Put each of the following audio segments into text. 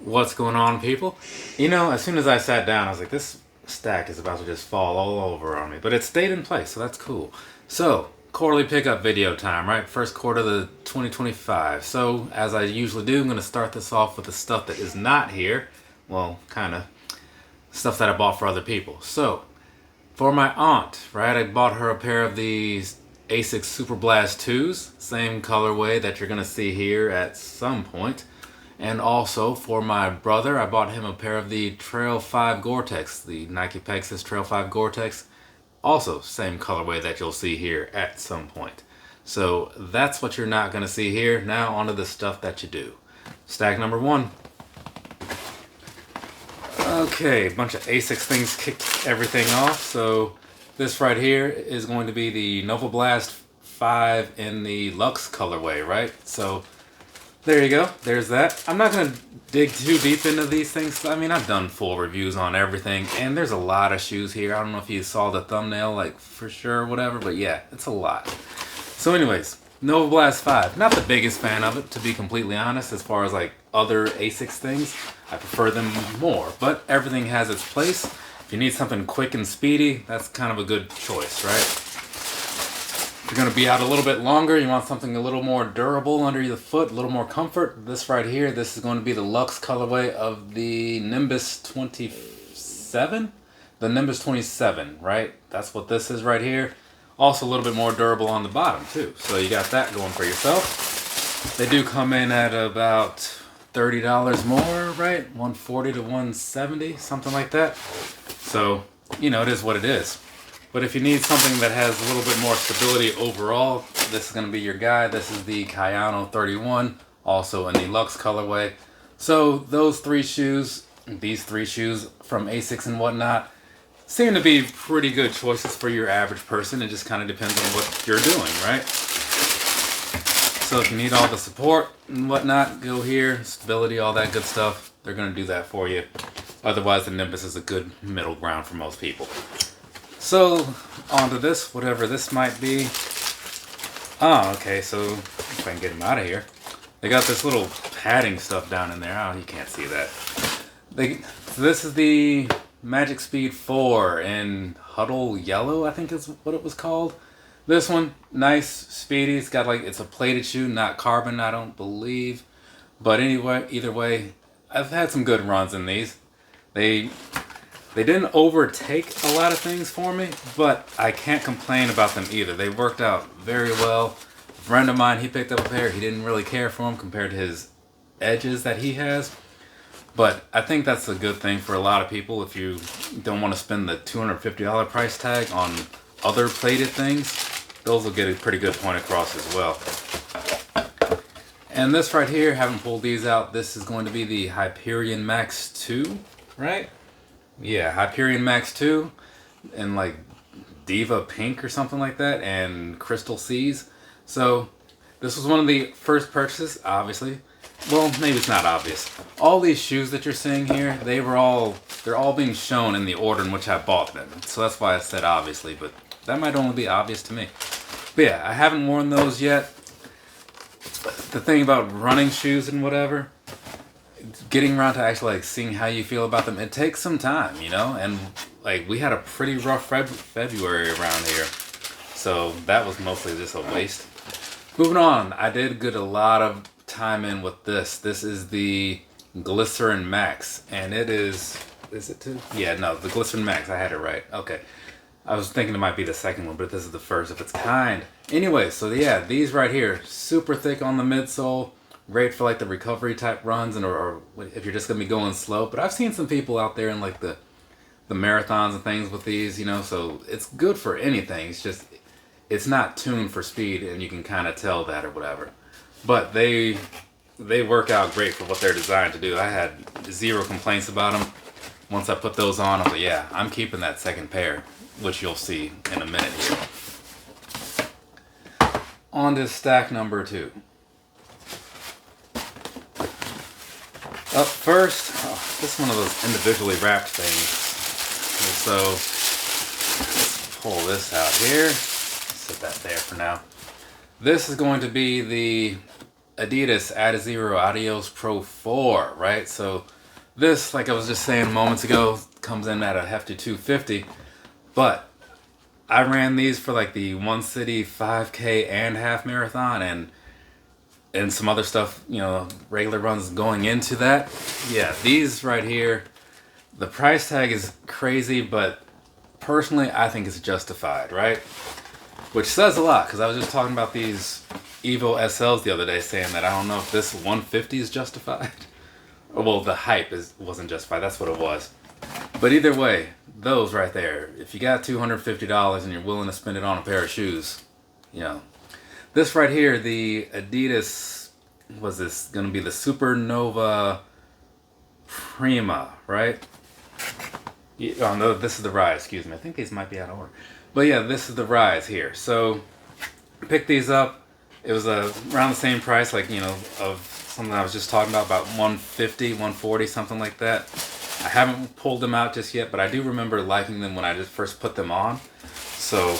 What's going on, people? You know, as soon as I sat down, I was like, this stack is about to just fall all over on me. But it stayed in place, so that's cool. So, quarterly pickup video time, right? First quarter of the 2025. So, as I usually do, I'm going to start this off with the stuff that is not here. Well, kind of. Stuff that I bought for other people. So, for my aunt, right, I bought her a pair of these Asics Super Blast 2s. Same colorway that you're going to see here at some point. And also for my brother, I bought him a pair of the Trail 5 Gore-Tex, the Nike Pegasus Trail 5 Gore-Tex. Also, same colorway that you'll see here at some point. So that's what you're not going to see here. Now onto the stuff that you do. Stack number one. Okay, a bunch of Asics things kicked everything off. So this right here is going to be the Nova Blast 5 in the Luxe colorway, right? So there you go. There's that. I'm not going to dig too deep into these things. I mean, I've done full reviews on everything, and there's a lot of shoes here. I don't know if you saw the thumbnail, like, for sure or whatever, but yeah, it's a lot. So anyways, Nova Blast 5. Not the biggest fan of it, to be completely honest, as far as, like, other Asics things. I prefer them more, but everything has its place. If you need something quick and speedy, that's kind of a good choice, right? You're going to be out a little bit longer, you want something a little more durable under your foot, a little more comfort. This right here, this is going to be the Luxe colorway of the Nimbus 27? The Nimbus 27, right? That's what this is right here. Also a little bit more durable on the bottom too. So you got that going for yourself. They do come in at about $30 more, right? 140 to 170, something like that. So, you know, it is what it is. But if you need something that has a little bit more stability overall, this is going to be your guy. This is the Cayano 31, also in the Luxe colorway. So those three shoes, these three shoes from Asics and whatnot, seem to be pretty good choices for your average person. It just kind of depends on what you're doing, right? So if you need all the support and whatnot, go here. Stability, all that good stuff. They're going to do that for you. Otherwise, the Nimbus is a good middle ground for most people. So, onto this, whatever this might be. Oh, okay, so if I can get him out of here. They got this little padding stuff down in there. Oh, you can't see that. So this is the Magic Speed 4 in Huddle Yellow, I think is what it was called. This one, nice, speedy. It's got like, it's a plated shoe, not carbon, I don't believe. But anyway, either way, I've had some good runs in these. They didn't overtake a lot of things for me, but I can't complain about them either. They worked out very well. A friend of mine, he picked up a pair. He didn't really care for them compared to his edges that he has. But I think that's a good thing for a lot of people if you don't want to spend the $250 price tag on other plated things. Those will get a pretty good point across as well. And this right here, haven't pulled these out. This is going to be the Hyperion Max 2, right? Yeah, Hyperion Max 2 in like Diva Pink or something like that, and Crystal Seas. So this was one of the first purchases, obviously. Well, maybe it's not obvious. All these shoes that you're seeing here, they're all being shown in the order in which I bought them. So that's why I said obviously, but that might only be obvious to me. But yeah, I haven't worn those yet. The thing about running shoes and whatever, getting around to actually like seeing how you feel about them, it takes some time, you know. And like we had a pretty rough February around here, so that was mostly just a waste. Moving on, I did get a lot of time in with this. This is the Glycerin Max, and it is it two? Yeah, no, the Glycerin Max. I had it right. Okay, I was thinking it might be the second one, but this is the first of its kind. Anyway, so yeah, these right here, super thick on the midsole. Great for like the recovery type runs, and or if you're just gonna be going slow. But I've seen some people out there in like the marathons and things with these, you know. So it's good for anything. It's just it's not tuned for speed, and you can kind of tell that or whatever. But they work out great for what they're designed to do. I had zero complaints about them. Once I put those on, I was like, yeah, I'm keeping that second pair, which you'll see in a minute here. On to stack number 2. Up first, this is one of those individually wrapped things. So, let's pull this out here. Set that there for now. This is going to be the Adidas Adizero Adios Pro 4, right? So this, like I was just saying moments ago, comes in at a hefty 250, but I ran these for like the One City 5K and half marathon and some other stuff, you know, regular runs going into that. Yeah, these right here, the price tag is crazy, but personally I think it's justified, right? Which says a lot, because I was just talking about these Evo SLs the other day, saying that I don't know if this 150 is justified. Well, the hype wasn't justified, that's what it was. But either way, those right there, if you got $250 and you're willing to spend it on a pair of shoes, you know. This right here, the Adidas, was this going to be the Supernova Prima, right? Oh no, this is the Rise, excuse me. I think these might be out of order. But yeah, this is the Rise here. So, pick these up. It was around the same price, like, you know, of something I was just talking about 150, 140, something like that. I haven't pulled them out just yet, but I do remember liking them when I just first put them on. So,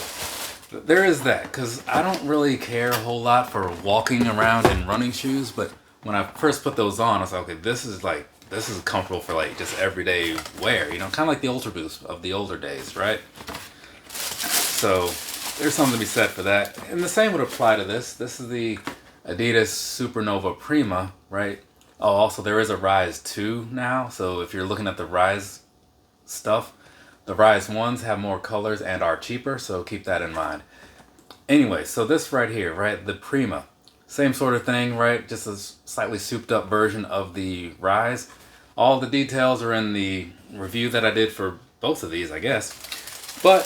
there is that, because I don't really care a whole lot for walking around in running shoes, but when I first put those on, I was like, okay, this is comfortable for like just everyday wear, you know, kind of like the Ultra Boost of the older days, right? So there's something to be said for that. And the same would apply to this. This is the Adidas Supernova Prima, right? Oh, also there is a Rise 2 now, so if you're looking at the Rise stuff, the Rise 1s have more colors and are cheaper, so keep that in mind. Anyway, so this right here, right, the Prima, same sort of thing, right, just a slightly souped up version of the Rise. All the details are in the review that I did for both of these, I guess. But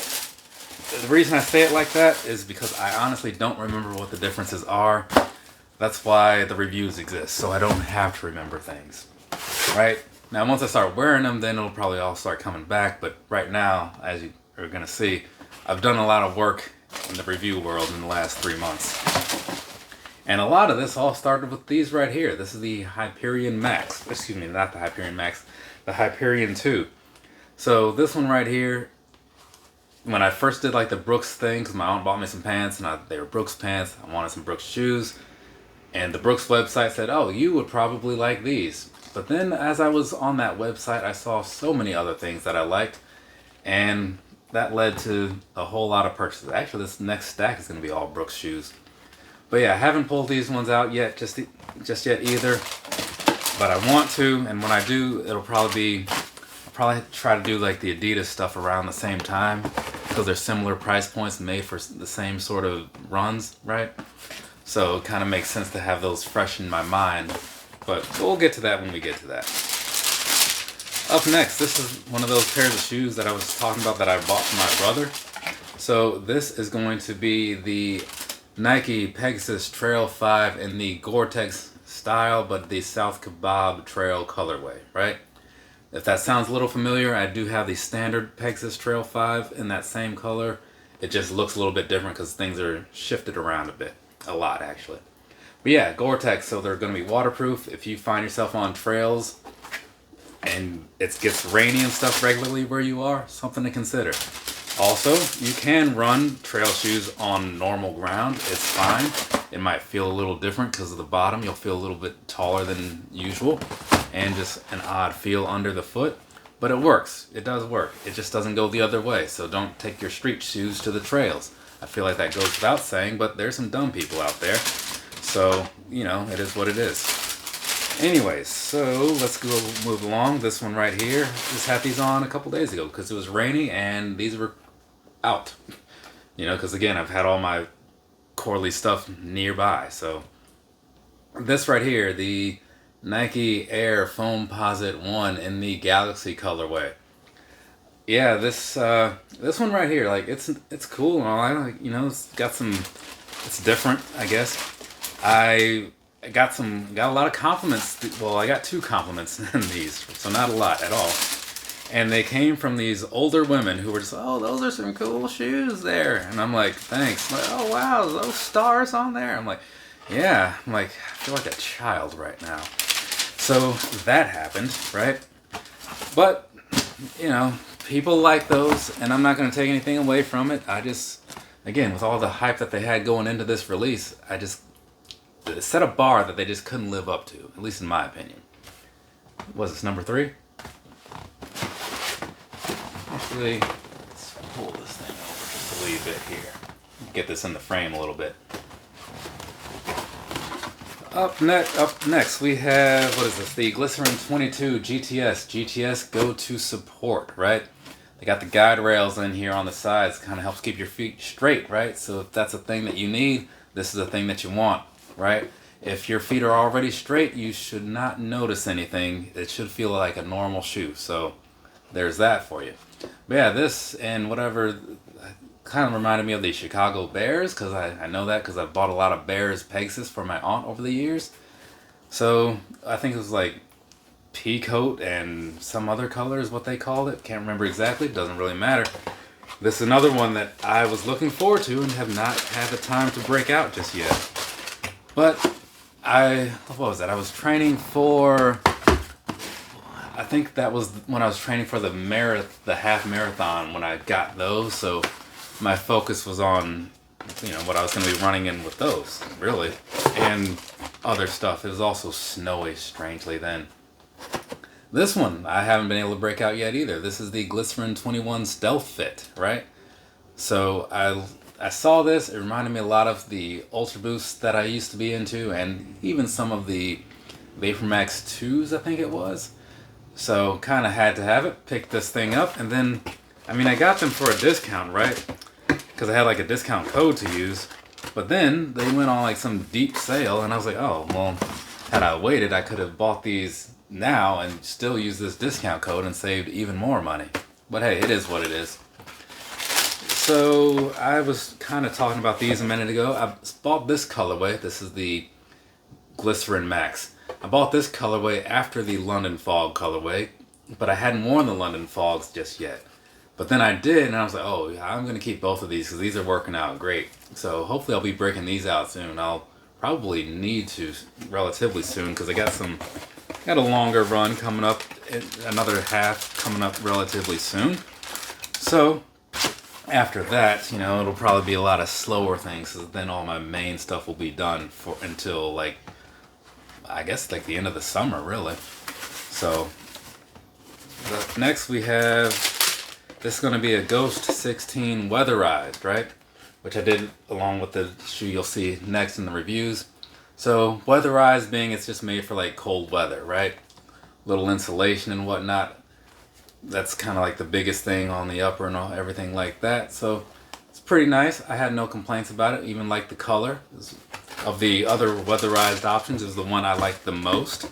the reason I say it like that is because I honestly don't remember what the differences are. That's why the reviews exist, so I don't have to remember things, right? Now, once I start wearing them, then it'll probably all start coming back. But right now, as you are going to see, I've done a lot of work in the review world in the last 3 months. And a lot of this all started with these right here. This is the Hyperion Max. Excuse me, not the Hyperion Max. The Hyperion 2. So this one right here, when I first did like the Brooks thing, because my aunt bought me some pants, and they were Brooks pants. I wanted some Brooks shoes. And the Brooks website said, oh, you would probably like these. But then as I was on that website, I saw so many other things that I liked. And that led to a whole lot of purchases. Actually, this next stack is going to be all Brooks shoes. But yeah, I haven't pulled these ones out yet, just yet either. But I want to, and when I do, I'll probably try to do like the Adidas stuff around the same time, because they're similar price points made for the same sort of runs, right? So it kind of makes sense to have those fresh in my mind. But we'll get to that when we get to that. Up next, this is one of those pairs of shoes that I was talking about that I bought for my brother. So this is going to be the Nike Pegasus Trail 5 in the Gore-Tex style, but the South Kebab Trail colorway, right? If that sounds a little familiar, I do have the standard Pegasus Trail 5 in that same color. It just looks a little bit different because things are shifted around a bit. A lot, actually. But yeah, Gore-Tex, so they're going to be waterproof. If you find yourself on trails and it gets rainy and stuff regularly where you are, something to consider. Also, you can run trail shoes on normal ground. It's fine. It might feel a little different because of the bottom. You'll feel a little bit taller than usual and just an odd feel under the foot. But it works. It does work. It just doesn't go the other way. So don't take your street shoes to the trails. I feel like that goes without saying, but there's some dumb people out there. So, you know, it is what it is. Anyways, so let's go move along. This one right here, just had these on a couple days ago because it was rainy and these were out. You know, because again, I've had all my Corley stuff nearby. So this right here, the Nike Air Foamposite 1 in the Galaxy colorway. Yeah, this one right here, like it's cool and all. You know, it's different, I guess. I got a lot of compliments. Well, I got 2 compliments in these, so not a lot at all. And they came from these older women who were just, oh, those are some cool shoes there. And I'm like, thanks. I'm like, oh wow, those stars on there. I'm like, yeah. I'm like, I feel like a child right now. So that happened, right? But you know, people like those, and I'm not going to take anything away from it. I just, again, with all the hype that they had going into this release, set a bar that they just couldn't live up to, at least in my opinion. Was this number 3? Actually, let's pull this thing over just a wee bit here. Get this in the frame a little bit. Up next we have, what is this? The Glycerin 22 GTS. GTS go to support, right? They got the guide rails in here on the sides. Kind of helps keep your feet straight, right? So if that's a thing that you need, this is a thing that you want, right? If your feet are already straight, you should not notice anything. It should feel like a normal shoe. So there's that for you. But yeah, this and whatever kind of reminded me of the Chicago Bears, because I know that because I've bought a lot of Bears Pegasus for my aunt over the years. So I think it was like pea coat and some other color is what they called it. Can't remember exactly. Doesn't really matter. This is another one that I was looking forward to and have not had the time to break out just yet. But what was that? I was training for, I think that was when I was training for the half marathon when I got those. So my focus was on, what I was going to be running in with those, really, and other stuff. It was also snowy, strangely, then. This one, I haven't been able to break out yet either. This is the Glycerin 21 Stealth Fit, right? So I saw this. It reminded me a lot of the Ultra Boosts that I used to be into, and even some of the VaporMax 2s, I think it was. So kind of had to have it. Picked this thing up, and then, I got them for a discount, right? Because I had like a discount code to use. But then they went on like some deep sale, and I was like, oh, well, had I waited, I could have bought these now and still use this discount code and saved even more money. But hey, it is what it is. So I was kind of talking about these a minute ago. I bought this colorway. This is the Glycerin Max. I bought this colorway after the London Fog colorway, but I hadn't worn the London Fogs just yet. But then I did, and I was like, oh, I'm going to keep both of these because these are working out great. So hopefully I'll be breaking these out soon. I'll probably need to relatively soon because I got a longer run coming up, another half coming up relatively soon. So after that, it'll probably be a lot of slower things, because then all my main stuff will be done until I guess the end of the summer, really. So next we have, this is going to be a Ghost 16 weatherized, right? Which I did along with the shoe you'll see next in the reviews. So weatherized being it's just made for cold weather, right? Little insulation and whatnot. That's kind of the biggest thing on the upper and everything like that. So it's pretty nice. I had no complaints about it. Even like the color. Of the other weatherized options is the one I like the most.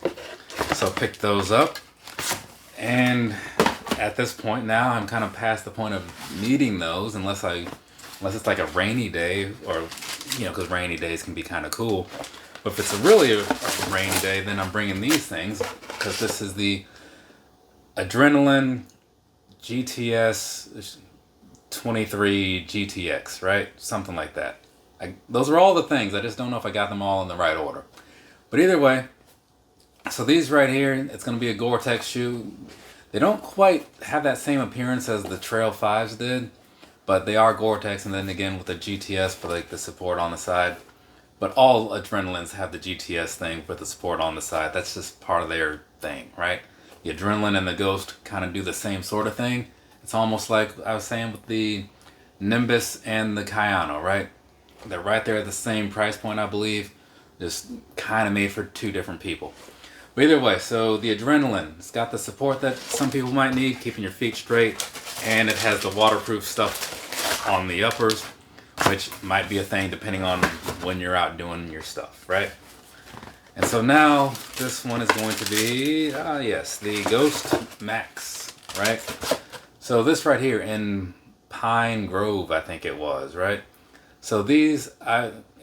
So I picked those up. And at this point now I'm kind of past the point of needing those unless it's like a rainy day, or because rainy days can be kind of cool. But if it's really a rainy day, then I'm bringing these things, because this is the Adrenaline GTS 23 GTX, right? Something like that. Those are all the things. I just don't know if I got them all in the right order. But either way, so these right here, it's going to be a Gore-Tex shoe. They don't quite have that same appearance as the Trail 5s did, but they are Gore-Tex, and then again with the GTS for the support on the side. But all Adrenalines have the GTS thing with the support on the side. That's just part of their thing, right? The Adrenaline and the Ghost kind of do the same sort of thing. It's almost like I was saying with the Nimbus and the Kayano, right? They're right there at the same price point, I believe. Just kind of made for two different people. But either way, so the Adrenaline, it's got the support that some people might need, keeping your feet straight. And it has the waterproof stuff on the uppers, which might be a thing depending on when you're out doing your stuff, right? And so now this one is going to be, yes, the Ghost Max, right? So this right here in Pine Grove, I think it was, right? So these,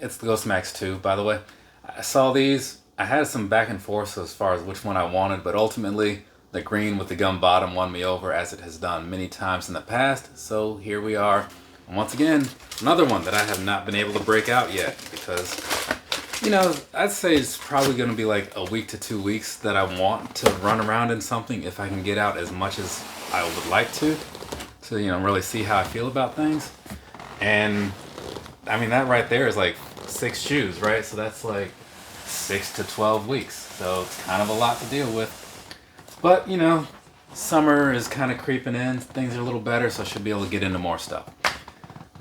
it's the Ghost Max 2, by the way. I saw these. I had some back and forth as far as which one I wanted, but ultimately the green with the gum bottom won me over, as it has done many times in the past. So here we are. And once again, another one that I have not been able to break out yet, because I'd say it's probably going to be a week to 2 weeks that I want to run around in something if I can get out as much as I would like to really see how I feel about things. And that right there is 6 shoes, right? So that's 6 to 12 weeks. So it's kind of a lot to deal with. But, you know, summer is kind of creeping in. Things are a little better, so I should be able to get into more stuff.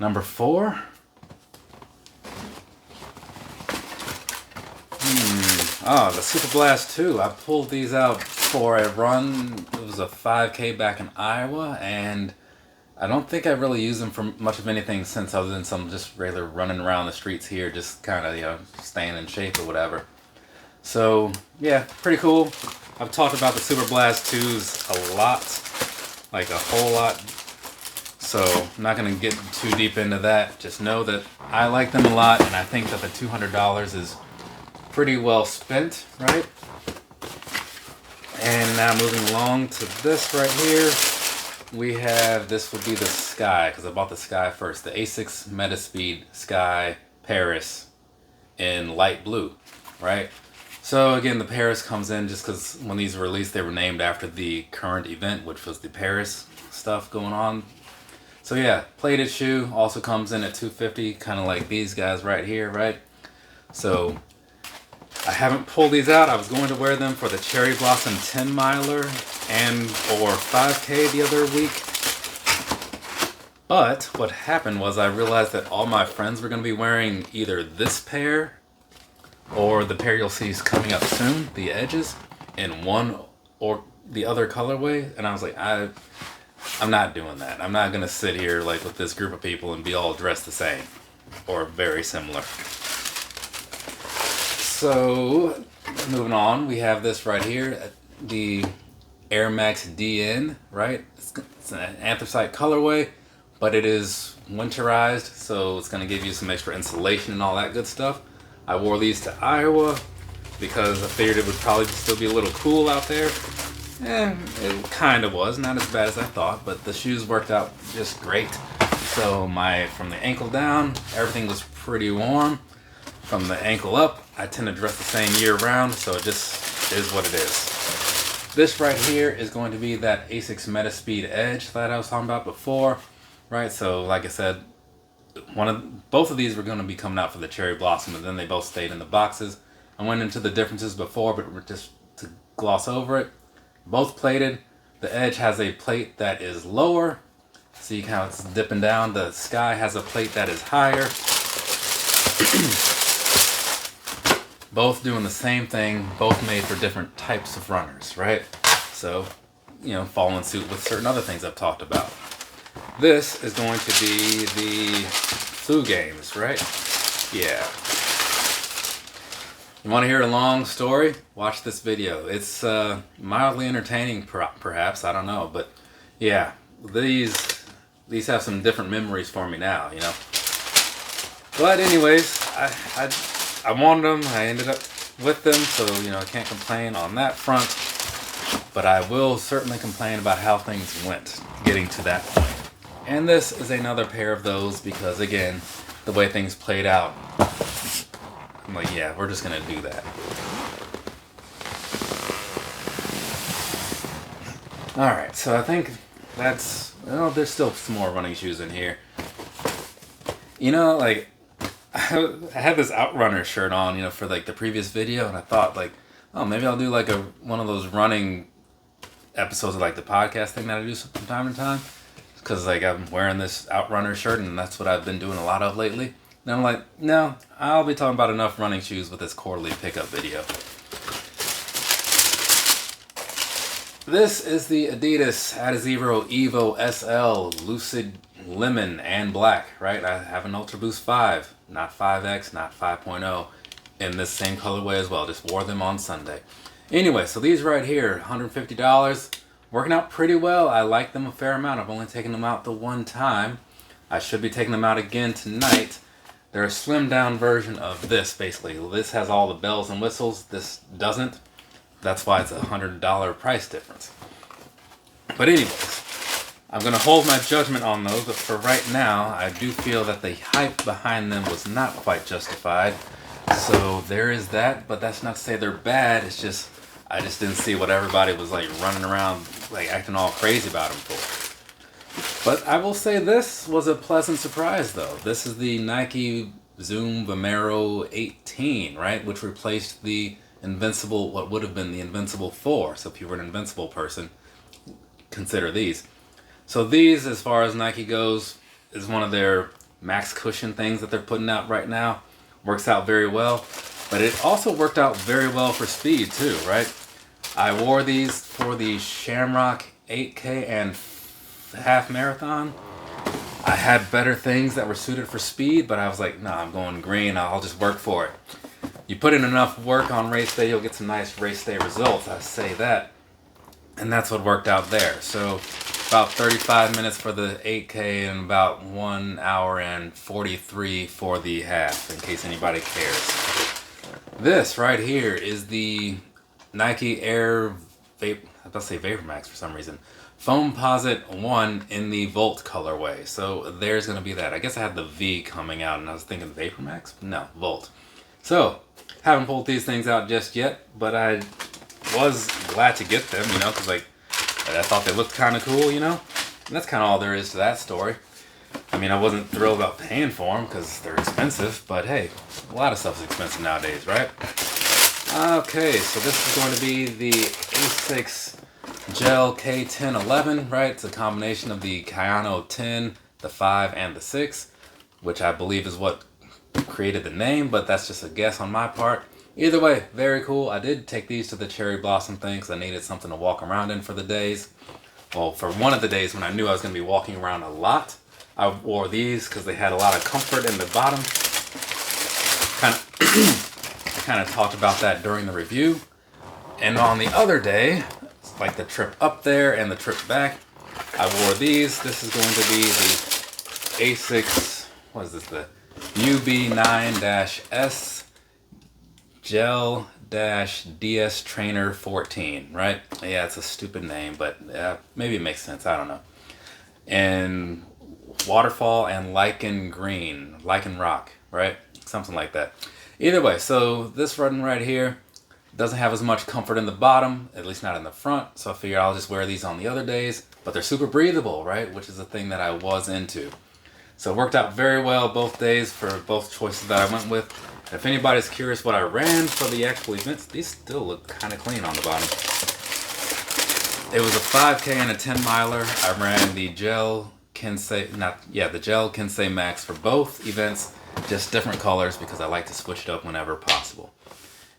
Number 4. Oh, the Super Blast 2. I pulled these out for a run. It was a 5K back in Iowa, and I don't think I really used them for much of anything since, other than some just regular running around the streets here, just kind of, you know, staying in shape or whatever. So, yeah, pretty cool. I've talked about the Super Blast 2s a lot, like a whole lot. So, I'm not going to get too deep into that. Just know that I like them a lot, and I think that the $200 is pretty well spent, right? And now moving along to this right here, we have, this would be the Sky, because I bought the Sky first. The Asics Metaspeed Sky Paris in light blue, right? So again, the Paris comes in just because when these were released, they were named after the current event, which was the Paris stuff going on. So yeah, plated shoe also comes in at $250, kind of like these guys right here, right? So I haven't pulled these out. I was going to wear them for the Cherry Blossom 10 miler and or 5K the other week. But what happened was I realized that all my friends were going to be wearing either this pair or the pair you'll see is coming up soon, the Edges, in one or the other colorway. And I was like, I'm not doing that. I'm not going to sit here like with this group of people and be all dressed the same or very similar. So, moving on, we have this right here, the Air Max DN, right? It's an anthracite colorway, but it is winterized, so it's going to give you some extra insulation and all that good stuff. I wore these to Iowa because I figured it would probably still be a little cool out there. And it kind of was, not as bad as I thought, but the shoes worked out just great. So from the ankle down, everything was pretty warm. From the ankle up, I tend to dress the same year round, so it just is what it is. This right here is going to be that Asics Metaspeed Edge that I was talking about before, right? So like I said, both of these were going to be coming out for the Cherry Blossom, and then they both stayed in the boxes. I went into the differences before, but just to gloss over it, both plated. The Edge has a plate that is lower, see how it's dipping down. The Sky has a plate that is higher. Both doing the same thing, both made for different types of runners, right? So, you know, following suit with certain other things I've talked about. This is going to be the flu games, right? Yeah. You want to hear a long story? Watch this video. It's mildly entertaining, perhaps, I don't know. But yeah, these have some different memories for me now, you know. But anyways, I wanted them, I ended up with them, so, you know, I can't complain on that front. But I will certainly complain about how things went getting to that point. And this is another pair of those because, again, the way things played out, I'm like, yeah, we're just going to do that. Alright, so I think that's, well, there's still some more running shoes in here. You know, like, I had this Outrunner shirt on, you know, for like the previous video, and I thought like, oh, maybe I'll do like one of those running episodes of like the podcast thing that I do from time to time, because like I'm wearing this Outrunner shirt and that's what I've been doing a lot of lately. And I'm like, no, I'll be talking about enough running shoes with this quarterly pickup video. This is the Adidas Adizero Evo SL Lucid Lemon and Black, right? I have an Ultra Boost 5, not 5X, not 5.0, in this same colorway as well. Just wore them on Sunday. Anyway, so these right here, $150, working out pretty well. I like them a fair amount. I've only taken them out the one time. I should be taking them out again tonight. They're a slimmed down version of this, basically. This has all the bells and whistles. This doesn't. That's why it's a $100 price difference. But anyways, I'm going to hold my judgment on those, but for right now, I do feel that the hype behind them was not quite justified. So there is that, but that's not to say they're bad. It's just, I just didn't see what everybody was like running around, like acting all crazy about them for. But I will say this was a pleasant surprise though. This is the Nike Zoom Vomero 18, right? Which replaced the Invincible, what would have been the Invincible 4. So if you were an Invincible person, consider these. So these, as far as Nike goes, is one of their max cushion things that they're putting out right now. Works out very well. But it also worked out very well for speed too, right? I wore these for the Shamrock 8K and half marathon. I had better things that were suited for speed, but I was like, nah, I'm going green. I'll just work for it. You put in enough work on race day, you'll get some nice race day results. I say that. And that's what worked out there. So about 35 minutes for the 8K and about 1 hour and 43 for the half, in case anybody cares. This right here is the Nike Air I was about to say Vapor Max for some reason. Foamposite 1 in the Volt colorway. So there's going to be that. I guess I had the V coming out and I was thinking Vapor Max? No, Volt. So, haven't pulled these things out just yet, but I was glad to get them, you know, because like, I thought they looked kind of cool, you know? And that's kind of all there is to that story. I mean, I wasn't thrilled about paying for them because they're expensive, but hey, a lot of stuff's expensive nowadays, right? Okay, so this is going to be the Asics Gel K1011, right? It's a combination of the Kayano 10, the 5, and the 6, which I believe is what created the name, but that's just a guess on my part. Either way, very cool. I did take these to the Cherry Blossom thing because I needed something to walk around in for the days. Well, for one of the days when I knew I was going to be walking around a lot, I wore these because they had a lot of comfort in the bottom. I kind of talked about that during the review. And on the other day, like the trip up there and the trip back, I wore these. This is going to be the Asics, what is this, the UB9-S Gel-DS Trainer 14, right? Yeah, it's a stupid name, but maybe it makes sense. I don't know. And Waterfall and Lichen Green, Lichen Rock, right? Something like that. Either way, so this run right here doesn't have as much comfort in the bottom, at least not in the front. So I figured I'll just wear these on the other days, but they're super breathable, right? Which is the thing that I was into. So it worked out very well both days for both choices that I went with. And if anybody's curious what I ran for the actual events, these still look kind of clean on the bottom. It was a 5K and a 10 miler. I ran the Gel Kensei Max for both events, just different colors because I like to switch it up whenever possible.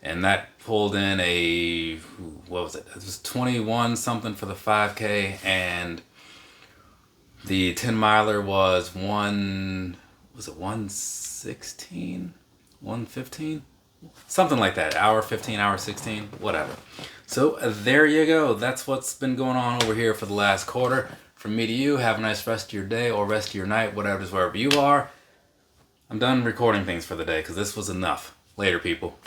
And that pulled in a, what was it? It was 21 something for the 5K, and the 10 miler was 116? 115? Something like that. Hour 15, hour 16, whatever. So there you go. That's what's been going on over here for the last quarter. From me to you, have a nice rest of your day or rest of your night, whatever it is, wherever you are. I'm done recording things for the day because this was enough. Later, people.